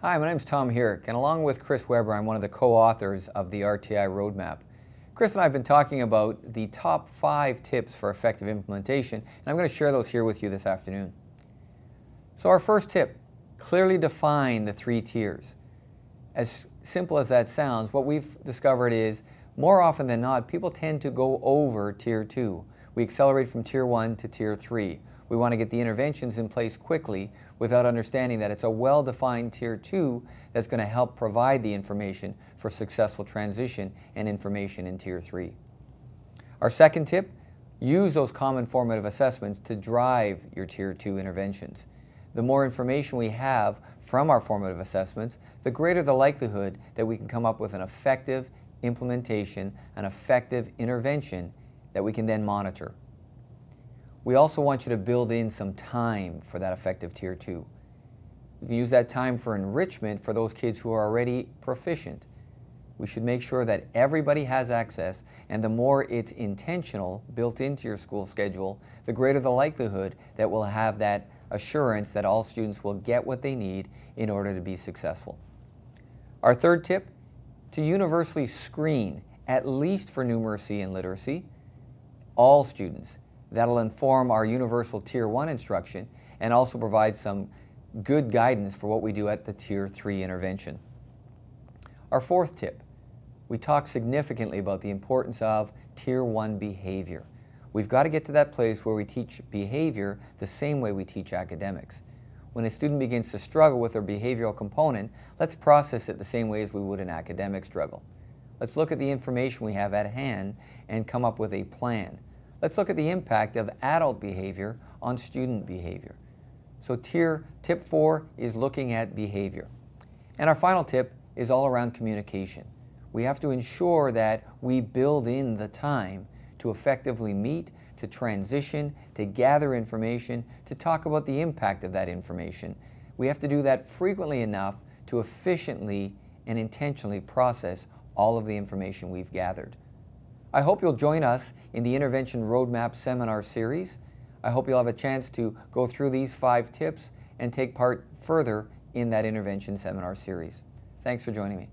Hi, my name is Tom Herrick, and along with Chris Weber, I'm one of the co-authors of the RTI Roadmap. Chris and I have been talking about the top 5 tips for effective implementation, and I'm going to share those here with you this afternoon. So our first tip, clearly define the 3 tiers. As simple as that sounds, what we've discovered is more often than not, people tend to go over Tier 2. We accelerate from Tier 1 to Tier 3. We want to get the interventions in place quickly without understanding that it's a well-defined Tier 2 that's going to help provide the information for successful transition and information in Tier 3. Our second tip, use those common formative assessments to drive your Tier 2 interventions. The more information we have from our formative assessments, the greater the likelihood that we can come up with an effective implementation, an effective intervention that we can then monitor. We also want you to build in some time for that effective Tier 2. You can use that time for enrichment for those kids who are already proficient. We should make sure that everybody has access, and the more it's intentional, built into your school schedule, the greater the likelihood that we'll have that assurance that all students will get what they need in order to be successful. Our third tip, to universally screen, at least for numeracy and literacy, all students. That'll inform our universal Tier 1 instruction and also provide some good guidance for what we do at the Tier 3 intervention. Our fourth tip, we talk significantly about the importance of Tier 1 behavior. We've got to get to that place where we teach behavior the same way we teach academics. When a student begins to struggle with their behavioral component, let's process it the same way as we would an academic struggle. Let's look at the information we have at hand and come up with a plan. Let's look at the impact of adult behavior on student behavior. So tip 4 is looking at behavior. And our final tip is all around communication. We have to ensure that we build in the time to effectively meet, to transition, to gather information, to talk about the impact of that information. We have to do that frequently enough to efficiently and intentionally process all of the information we've gathered. I hope you'll join us in the Intervention Roadmap Seminar Series. I hope you'll have a chance to go through these 5 tips and take part further in that Intervention Seminar Series. Thanks for joining me.